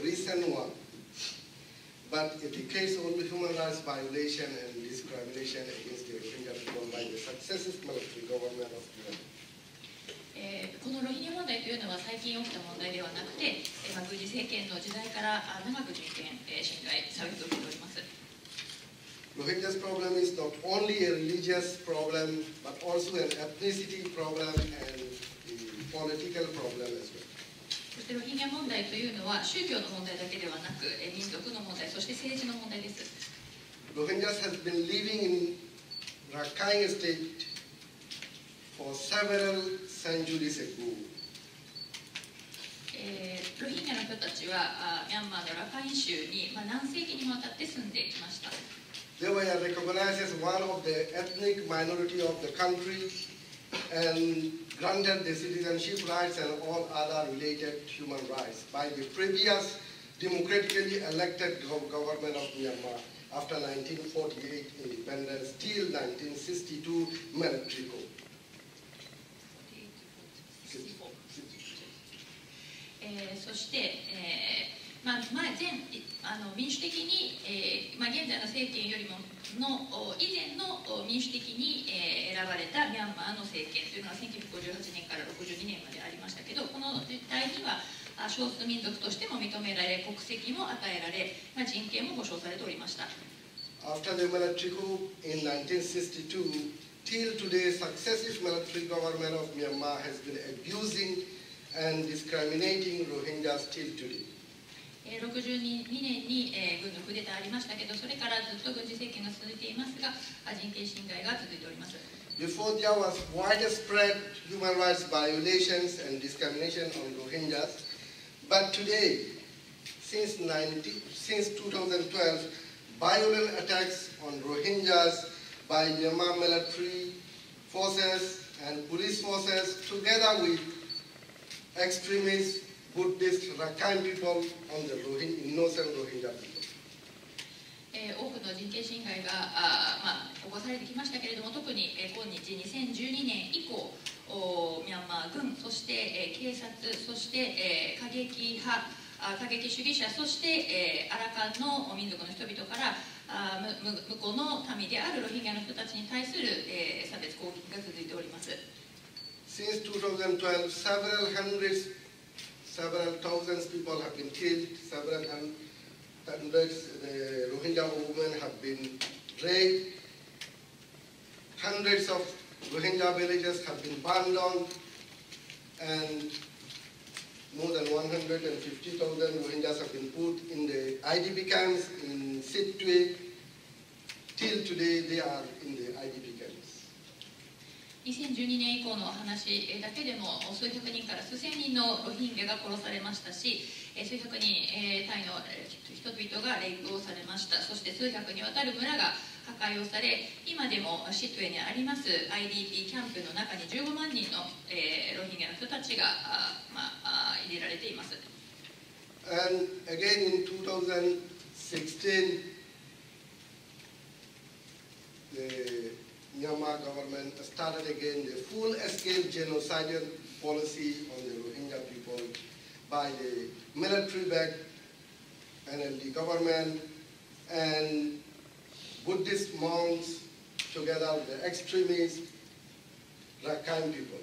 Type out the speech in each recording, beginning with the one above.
recent one, but it indicates only human rights violation and discrimination against the Rohingya people by the successive military government of Myanmar. このロヒンギャ問題というのは最近起きた問題ではなくて、軍事政権の時代から長く人権侵害、差別を受けております。Rohingya's problem is not only a religious problem, but also an ethnicity problem and a political problem as well. そしてロヒンギャ問題というのは宗教の問題だけではなく、民族の問題、そして政治の問題です。Rohingyas has been living in Rakhine state for several centuries ago. ロヒンギャの人たちはミャンマーのラカイン州に何世紀にもわたって住んできました。They were recognized as one of the ethnic minority of the country and granted the citizenship rights and all other related human rights by the previous democratically elected government of Myanmar after 1948 independence till 1962 military coup. そして、民主的に、現在の政権よりも以前の民主的に、選ばれたミャンマーの政権というのは1958年から62年までありましたけど、この時代には少数民族としても認められ、国籍も与えられ、人権も保障されておりました。After the military coup in 1962, till today, successive military government of Myanmar has been abusing and discriminating Rohingyas till today. 62年に軍のクーデターありましたけど、それからずっと軍事政権が続いていますが、人権侵害が続いております。Before there was widespread human rights violations and discrimination on Rohingyas, but today, since 2012, violent attacks on Rohingyas by Myanmar military forces and police forces, together with extremist Buddhist Rakhine people on the innocent Rohingya people. 多くの人権侵害が起こされてきましたけれども、特に今日2012年以降、ミャンマー軍、そして警察、そして過激派、過激主義者、そしてアラカンの民族の人々から向こうの民であるロヒンギャの人たちに対する差別攻撃が続いております。Since 2012, several thousands people have been killed, several hundreds Rohingya women have been raped, hundreds of Rohingya villages have been burned down, and more than 150,000 Rohingyas have been put in the IDP camps in Sitwe. Till today, they are in the IDP camps. 2012年以降の話だけでも数百人から数千人のロヒンギャが殺されましたし、数百人タイの人々がレイプをされました。そして数百にわたる村が破壊をされ、今でもシトゥエにあります IDP キャンプの中に15万人のロヒンギャの人たちが入れられています。And again in 2016, the Myanmar government started again the full-scale genocidal policy on the Rohingya people by the military-backed NLD government and Buddhist monks together with the extremist Rakhine people.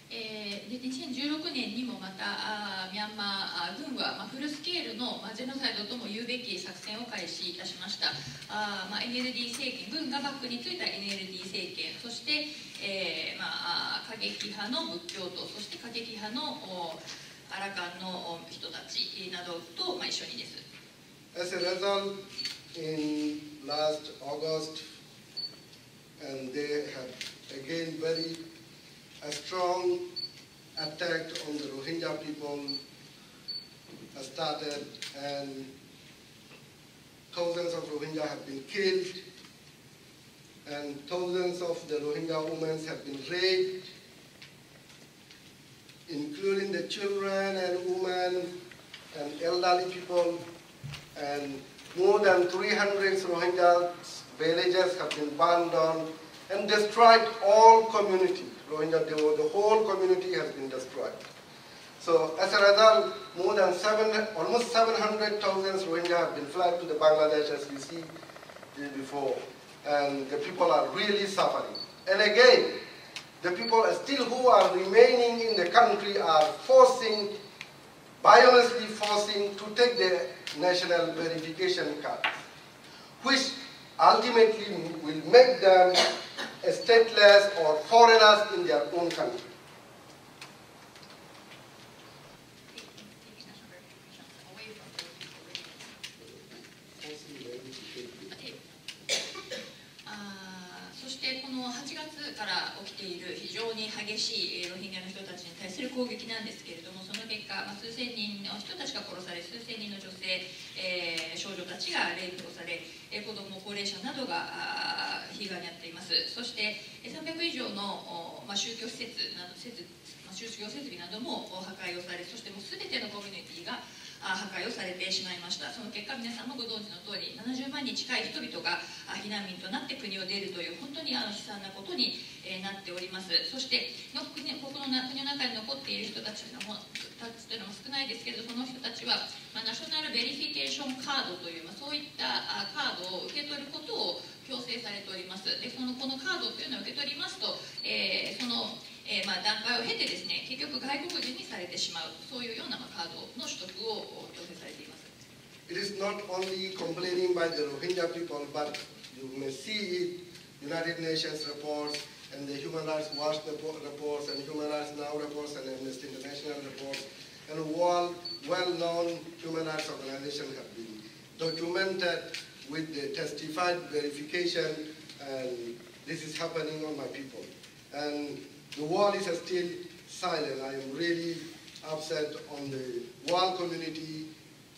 2016年にもまたミャンマー軍はフルスケールのジェノサイドとも言うべき作戦を開始いたしました。NLD 政権、軍がバックについた NLD 政権、そして、過激派の仏教徒、そして過激派のアラカンの人たちなどと一緒にです。As a result, in last August, and they have again very a strong attack on the Rohingya people started, and thousands of Rohingya have been killed, and thousands of the Rohingya women have been raped, including the children and women and elderly people, and more than 300 Rohingya villages have been burned down and destroyed all community. Rohingya, the whole community has been destroyed. So as a result, almost 700,000 Rohingya have been fled to the Bangladesh, as we see before, and the people are really suffering. And again, the people still who are remaining in the country are violently forcing to take the national verification cards, which ultimately will make them stateless or foreigners in their own country.8月から起きている非常に激しいロヒンギャの人たちに対する攻撃なんですけれども、その結果、数千人の人たちが殺され、数千人の女性、少女たちがレイプをされ、子ども、高齢者などが被害に遭っています。そして300以上の宗教施設など宗教設備なども破壊をされ、そしてもう全てのコミュニティが破壊をされてしまいました。その結果、皆さんもご存知の通り、70万に近い人々が避難民となって国を出るという本当に悲惨なことになっております。そしてこの国の中に残っている人たちというのも少ないですけれど、その人たちはナショナルベリフィケーションカードという、そういったカードを受け取ることを強制されております。でこのカードというのを受け取りますと、段階を経てですね、結局外国人にされてしまう、そういうようなカードの取得を強制されています。It is not only complaining by the Rohingya people, but you may see it, United Nations reports and the Human Rights Watch reports and Human Rights Now reports and Amnesty International reports and well-known human rights organizations have been documented with the testified verification, and this is happening on my people. And the world is still silent. I am really upset on the world community,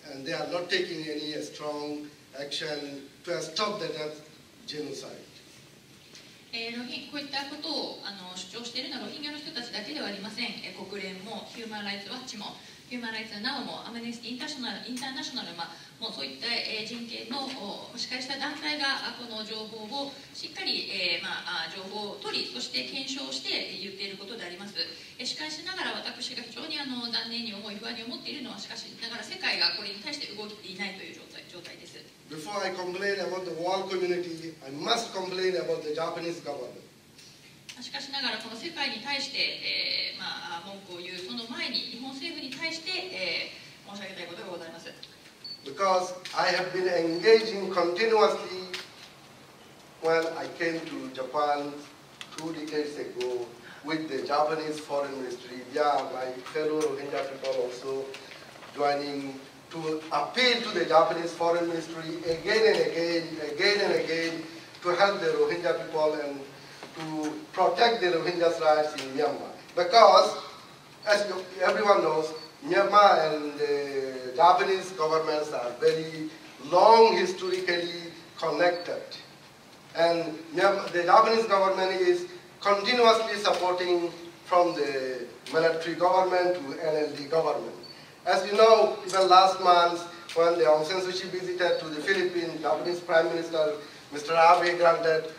and they are not taking any strong action to stop the genocide. こういったことを主張しているのはロヒンギャの人たちだけではありません。国連もヒューマン・ライツ・ワッチもヒューマン・ライツ・ナウもアムネスティ・インターナショナルもうそういった人権のしっかりした団体がこの情報をしっかり情報を取り、そして検証して言っていることであります。しかしながら私が非常に残念に思い、不安に思っているのは、しかしながら世界がこれに対して動いていないという状態です。Before I complain about the world community, I must complain about the Japanese government. しかしながらこの世界に対して、文句を言うその前に日本政府に対して、申し上げたいことがございます。Because I have been engaging continuously when I came to Japan 2 decades ago with the Japanese Foreign Ministry. Yeah, my fellow Rohingya people also joining to appeal to the Japanese Foreign Ministry again and again to help the Rohingya people and to protect the Rohingyas' rights in Myanmar. Because, as everyone knows, Myanmar and the Japanese governments are very long historically connected. And the Japanese government is continuously supporting from the military government to NLD government. As you know, even last month when the Aung San Suu Kyi visited to the Philippines, Japanese Prime Minister Mr. Abe granted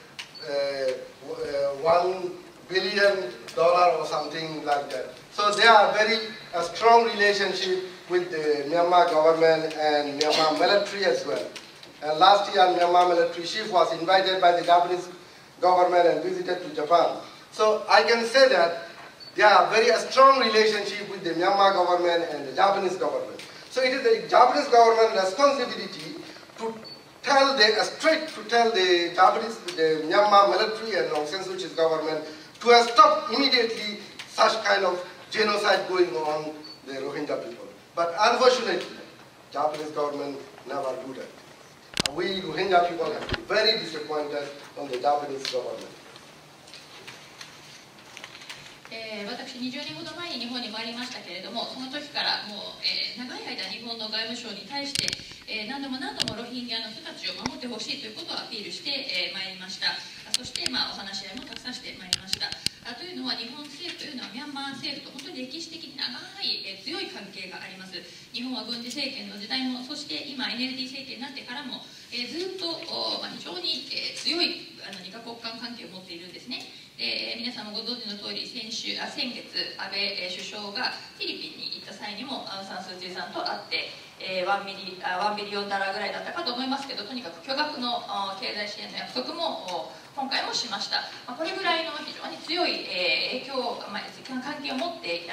$1 billion or something like that. So there are very strong relationship with the Myanmar government and Myanmar military as well. And last year, Myanmar military chief was invited by the Japanese government and visited to Japan. So I can say that there are very strong relationship with the Myanmar government and the Japanese government. So it is the Japanese government responsibility to tell the Japanese, the Myanmar military and Aung San Suu Kyi's government to stop immediately such kind of genocide going on the Rohingya people. But unfortunately, Japanese government never do that. We Rohingya people have been very disappointed on the Japanese government. 私20年ほど前に日本に参りましたけれども、その時からもう、長い間日本の外務省に対して、何度もロヒンギャの人たちを守ってほしいということをアピールしてまいりました。そして、お話し合いもたくさんしてまいりました。というのは日本政府というのはミャンマー政府と本当に歴史的に長い、強い関係があります。日本は軍事政権の時代も、そして今 NLD 政権になってからも、ずっと、非常に、強い2カ国間関係を持っているんですね。皆さんもご存知の通り、先月、安倍首相がフィリピンに行った際にもアウン・サン・スー・チーさんと会って、1ビリオンダラーぐらいだったかと思いますけど、とにかく巨額の経済支援の約束も今回もしました。これぐらいの非常に強い影響、関係を持って、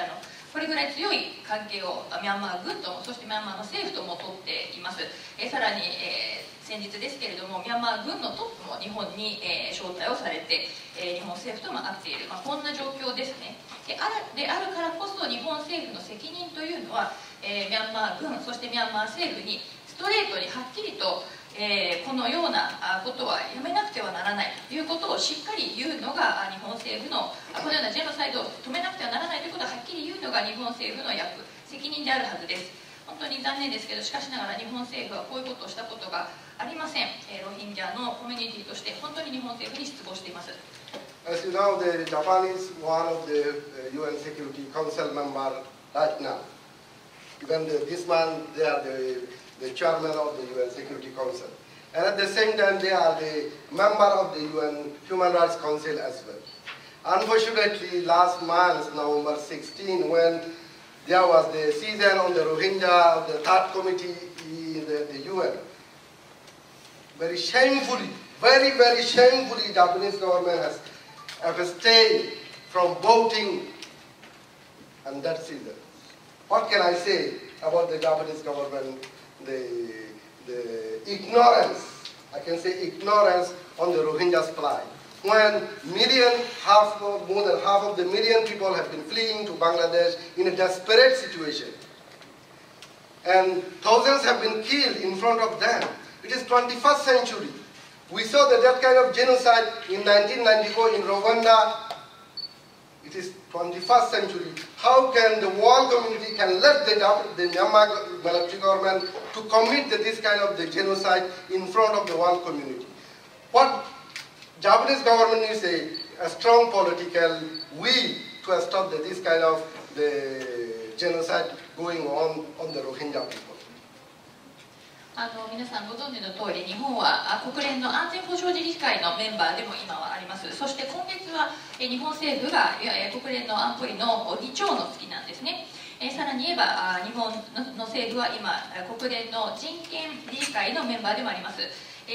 これぐらい強い関係をミャンマー軍とも、そしてミャンマーの政府とも取っています。さらに、先日ですけれども、ミャンマー軍のトップも日本に、招待をされて、日本政府とも会っている、こんな状況ですね。であるからこそ、日本政府の責任というのは、ミャンマー軍、そしてミャンマー政府にストレートにはっきりと、このようなことはやめなくてはならないということをしっかり言うのが日本政府の、このようなジェノサイドを止めなくてはならないということをはっきり言うのが日本政府の責任であるはずです。本当に残念ですけど、しかしながら日本政府はこういうことをしたことがありません。ロヒンギャのコミュニティとして本当に日本政府に失望しています。As you know, the Japan is one of the UN Security Council member right now. Even this month, they are the chairman of the UN Security Council. And at the same time, they are the member of the UN Human Rights Council as well. Unfortunately, last month, November 16, when there was the season on the Rohingya of the third committee in the UN, very shamefully, very, very shamefully, Japanese government has abstained from voting and that season. What can I say about the Japanese government? The ignorance, I can say ignorance on the Rohingyas plight. When more than half of the million people have been fleeing to Bangladesh in a desperate situation, and thousands have been killed in front of them. It is 21st century. We saw that kind of genocide in 1994 in Rwanda. It is 21st century. How can the world community can let the Myanmar military government to commit this kind of the genocide in front of the world community? What Japanese government is a strong political will to stop this kind of the genocide going on the Rohingya people. 皆さんご存知の通り、日本は国連の安全保障理事会のメンバーでも今はあります。そして今月は日本政府が国連の安保理の議長の月なんですね。さらに言えば日本の政府は今国連の人権理事会のメンバーでもあります。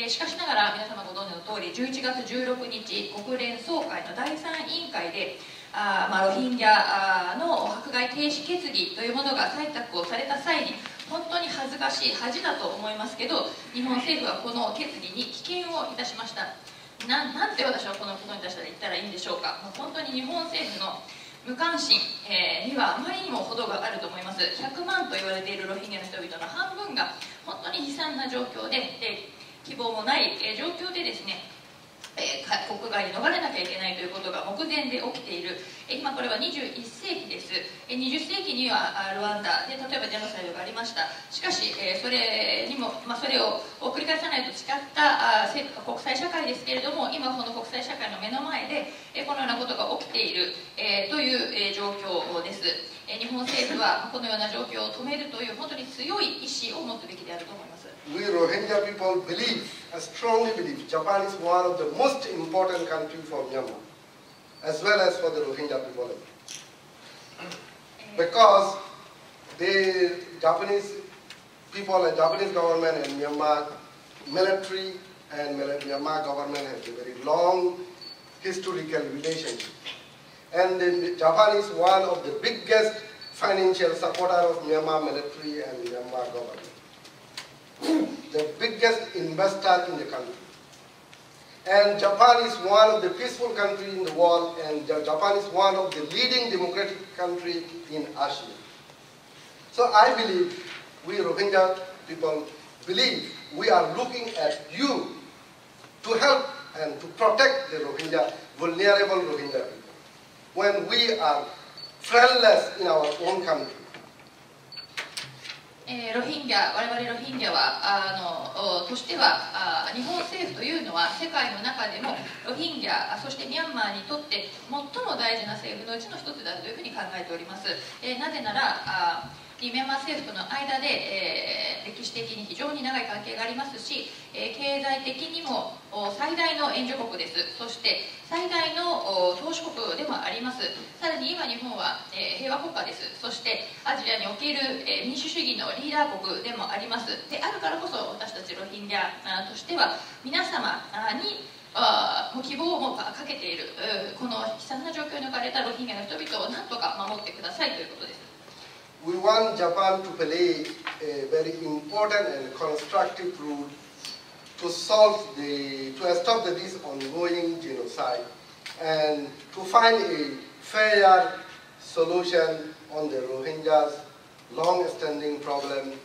しかしながら皆様ご存知の通り、11月16日国連総会の第3委員会でロヒンギャの迫害停止決議というものが採択をされた際に、本当に恥ずかしい恥だと思いますけど、日本政府はこの決議に棄権をいたしました。なんて私はこのことに対して言ったらいいんでしょうか。本当に日本政府の無関心にはあまりにも程があると思います。100万と言われているロヒンギャの人々の半分が本当に悲惨な状況で、希望もない状況でですね、国外に逃れなきゃいけないということが目前で起きている。今これは21世紀です。20世紀にはルワンダで例えばジェノサイドがありました。しかしそれを繰り返さないと誓った国際社会ですけれども、今その国際社会の目の前でこのようなことが起きているという状況です。日本政府はこのような状況を止めるという本当に強い意志を持つべきであると思います。We Rohingya people believe, strongly believe, Japan is one of the most important countries for Myanmar, as well as for the Rohingya people. Because the Japanese people and Japanese government and Myanmar military and Myanmar government have a very long historical relationship. And Japan is one of the biggest financial supporters of Myanmar military and Myanmar government. The biggest investor in the country. And Japan is one of the peaceful countries in the world, and Japan is one of the leading democratic countries in Asia. So I believe, we Rohingya people believe, we are looking at you to help and to protect the Rohingya, vulnerable Rohingya people, when we are friendless in our own country. ロヒンギャ、我々ロヒンギャはとしては日本政府というのは世界の中でもロヒンギャ、そしてミャンマーにとって最も大事な政府のうちの一つだというふうに考えております。なぜならミャンマー政府との間で歴歴史的に非常に長い関係がありますし、経済的にも最大の援助国です。そして最大の投資国でもあります。さらに今日本は平和国家です。そしてアジアにおける民主主義のリーダー国でもあります。であるからこそ、私たちロヒンギャとしては皆様に希望をもかけている、この悲惨な状況に置かれたロヒンギャの人々を何とか守ってくださいということです。We want Japan to play a very important and constructive role to stop this ongoing genocide and to find a fair solution on the Rohingyas' long-standing problem.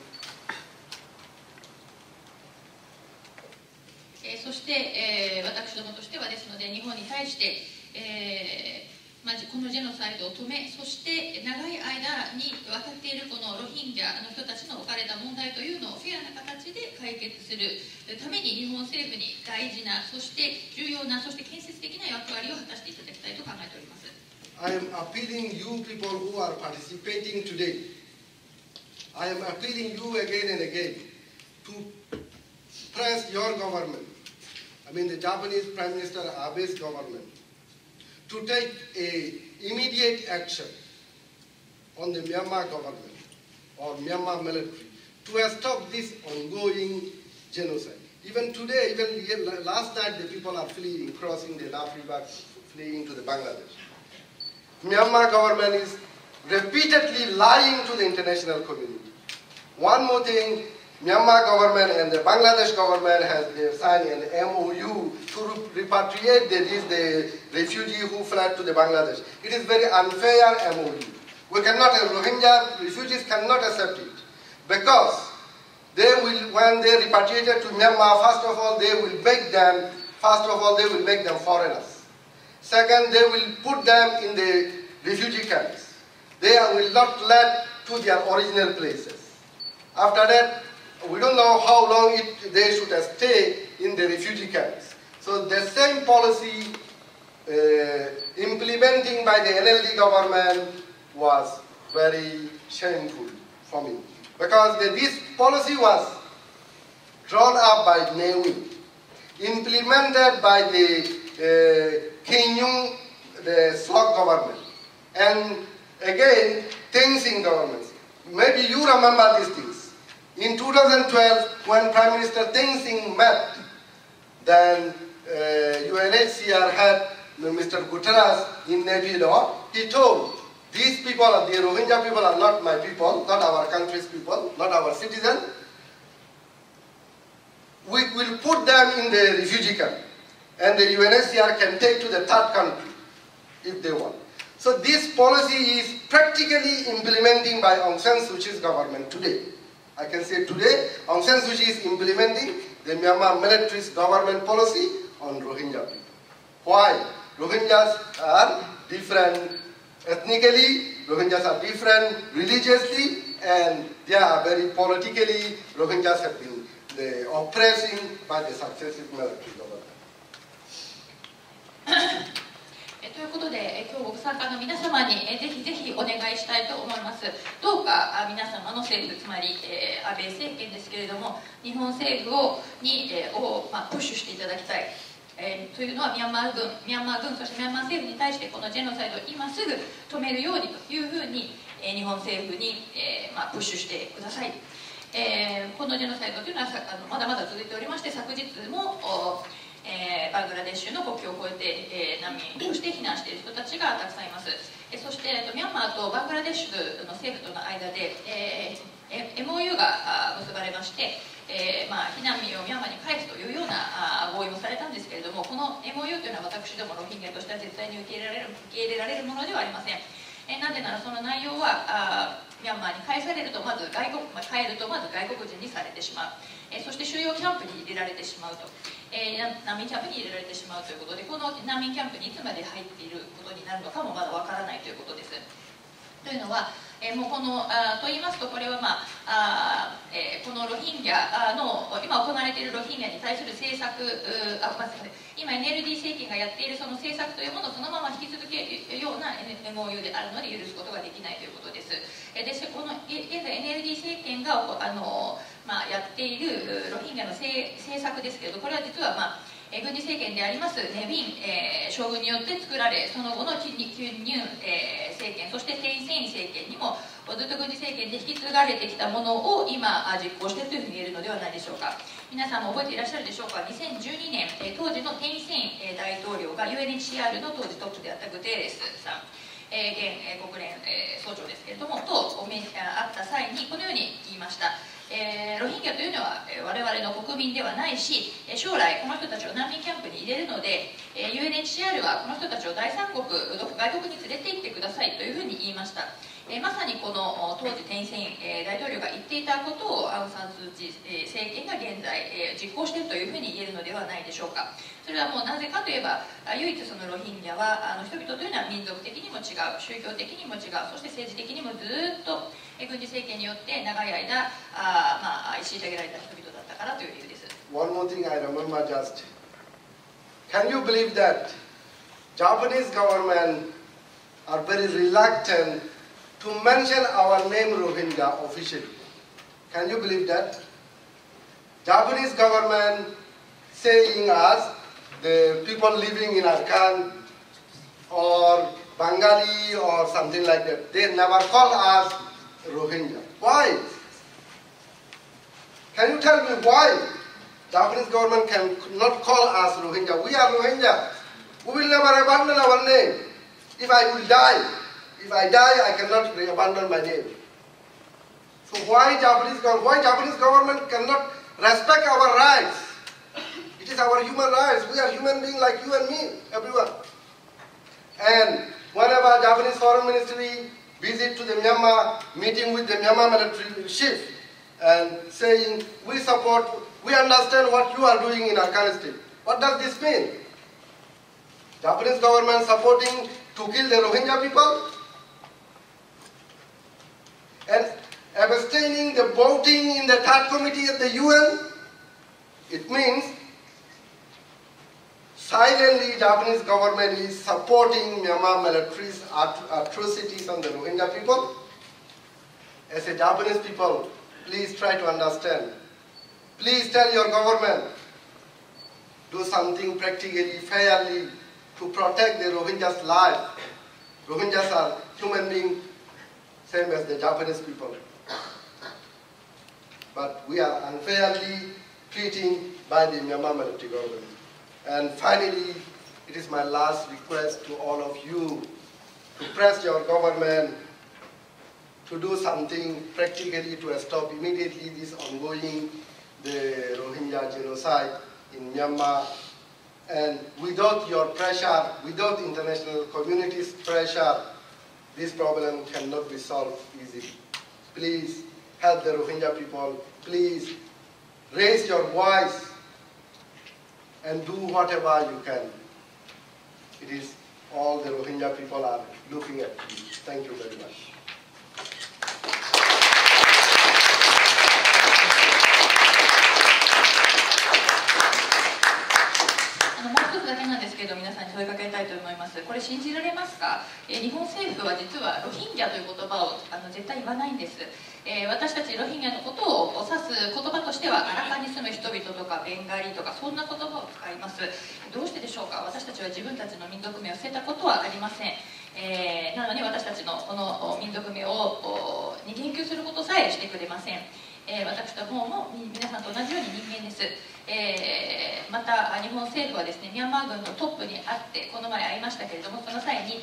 そして、私どもとしてはですので、日本に対して、このジェノサイドを止め、そして長い間にわたっているこのロヒンギャの人たちの置かれた問題というのをフェアな形で解決するために、日本政府に大事な、そして重要な、そして建設的な役割を果たしていただきたいと考えております。I am appealing you people who are participating today. I am appealing you again and again to press your government, I mean the Japanese Prime Minister Abe's government, to take immediate action on the Myanmar government or Myanmar military to stop this ongoing genocide. Even today, even last night, the people are fleeing, crossing the Naf River, fleeing to the Bangladesh. Myanmar government is repeatedly lying to the international community. One more thing, Myanmar government and the Bangladesh government have signed an MOU to repatriate the refugee who fled to the Bangladesh. It is very unfair MOU. We cannot, Rohingya refugees cannot accept it because they will, when they repatriated to Myanmar, first of all they will make them foreigners. Second, they will put them in the refugee camps. They will not let to their original places. After that, we don't know how long they should stay in the refugee camps. So the same policy implementing by the NLD government was very shameful for me. Because this policy was drawn up by Nehru, implemented by the Kim Jong, the Slok government, and again, Tenzin governments. Maybe you remember these things. In 2012, when Prime Minister Tenzin met, then UNHCR had Mr. Guterres in Navy law, he told, these people, the Rohingya people are not my people, not our country's people, not our citizens. We will put them in the refugee camp, and the UNHCR can take to the third country if they want. So this policy is practically implementing by Aung San Suu Kyi's government today. I can say today, Aung San Suu Kyi is implementing the Myanmar military's government policy on Rohingya people. Why? Rohingyas are different ethnically, Rohingyas are different religiously, and they are very politically, Rohingyas have been oppressing by the successive military government. ということで、今日ご参加の皆様にぜひぜひお願いしたいと思います。どうか皆様の政府、つまり安倍政権ですけれども、日本政府をプッシュしていただきたい。というのはミャンマー軍、そしてミャンマー政府に対してこのジェノサイドを今すぐ止めるようにというふうに日本政府にプッシュしてください。このジェノサイドというのはまだまだ続いておりまして、昨日もバングラデシュの国境を越えて難民として避難している人たちがたくさんいます。そしてミャンマーとバングラデシュの政府との間でMOU が結ばれまして、避難民をミャンマーに返すというような合意もされたんですけれども、この MOU というのは私どもロヒンギャとしては絶対に受け入れられるものではありません。なぜならその内容はミャンマーに帰るとまず外国人にされてしまう、そして収容キャンプに入れられてしまうと、難民キャンプに入れられてしまうということで、この難民キャンプにいつまで入っていることになるのかもまだわからないということです。というのは、もうこのと言いますと、これは、このロヒンギャの今行われているロヒンギャに対する政策、今 NLD 政権がやっているその政策というものをそのまま引き続けるような MOU であるので許すことができないということです。でこの現在 NLD 政権がややっているロヒンギャの政策ですけれど、これは実は、軍事政権でありますネビン、将軍によって作られ、その後のキュンニュ政権、そしてテイ・セイン政権にもずっと軍事政権で引き継がれてきたものを今実行しているというふうに言えるのではないでしょうか。皆さんも覚えていらっしゃるでしょうか。2012年、当時のテイ・セイン大統領が UNHCR の当時トップであったグテーレスさん、現国連総長ですけれどもと会った際にこのように言いました。ロヒンギャというのは我々の国民ではないし、将来この人たちを難民キャンプに入れるので UNHCR はこの人たちを第三国、外国に連れて行ってくださいというふうに言いました。まさにこの当時テイ・セイン大統領が言っていたことをアウン・サン・スー・チー政権が現在実行しているというふうに言えるのではないでしょうか。それはもうなぜかといえば、唯一そのロヒンギャは人々というのは民族的にも違う、宗教的にも違う、そして政治的にもずっと軍事政権によって長い間虐げられた人々だったからという理由です。 One more thing I remember just. Can you believe that Japanese government are very reluctant to mention our name Rohingya officially? Can you believe that? Japanese government saying us, the people living in Arakan or Bengali or something like that, they never call us Rohingya. Why? Can you tell me why Japanese government cannot call us Rohingya? We are Rohingya. We will never abandon our name. If I will die, I cannot abandon my name. So why Japanese government cannot respect our rights? It is our human rights. We are human beings like you and me, everyone. And whenever Japanese Foreign Ministry visit to the Myanmar, meeting with the Myanmar military chief and saying, we understand what you are doing in Afghanistan. What does this mean? Japanese government supporting to kill the Rohingya people? And abstaining the voting in the third committee at the UN? It means silently Japanese government is supporting Myanmar military's atrocities on the Rohingya people. As a Japanese people, please try to understand. Please tell your government, do something practically, fairly to protect the Rohingyas' life. Rohingyas are human beings, same as the Japanese people. But we are unfairly treated by the Myanmar military government. And finally, it is my last request to all of you to press your government to do something practically to stop immediately this ongoing the Rohingya genocide in Myanmar. And without your pressure, without international community's pressure, this problem cannot be solved easily. Please help the Rohingya people. Please raise your voice and do whatever you can. It is all the Rohingya people are looking at you. Thank you very much. もう一つだけなんですけど、皆さんに問いかけたいと思います。これ信じられますか？日本政府は実はロヒンギャという言葉を絶対言わないんです。私たちロヒンギャのことを指す言葉としてはアラカンに住む人々とかベンガリとかそんな言葉を使います。どうしてでしょうか？私たちは自分たちの民族名を捨てたことはありません。なのに私たちのこの民族名に言及することさえしてくれません。私と方も皆さんと同じように人間です。また日本政府はですね、ミャンマー軍のトップに会ってこの前会いましたけれども、その際に、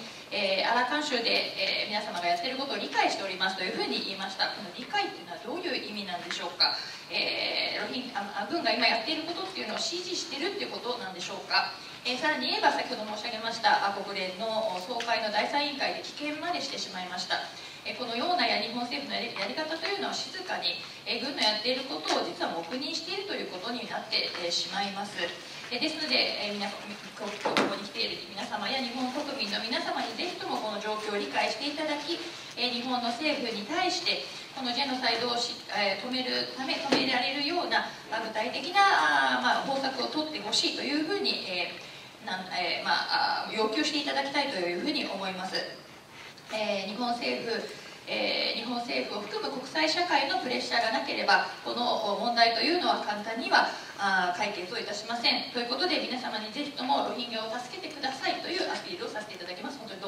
アラカン州で、皆様がやっていることを理解しておりますというふうに言いました。この理解というのはどういう意味なんでしょうか。軍が今やっていることっていうのを支持しているっていうことなんでしょうか。さらに言えば先ほど申し上げました国連の総会の第3委員会で棄権までしてしまいました。このような日本政府のやり方というのは静かに軍のやっていることを実は黙認しているということになってしまいます。ですのでここに来ている皆様や日本国民の皆様にぜひともこの状況を理解していただき、日本の政府に対してこのジェノサイドを止められるような具体的な方策を取ってほしいというふうに要求していただきたいというふうに思います。日本政府日本政府を含む国際社会のプレッシャーがなければこの問題というのは簡単には解決をいたしません。ということで皆様にぜひともロヒンギャを助けてくださいというアピールをさせていただきます。本当に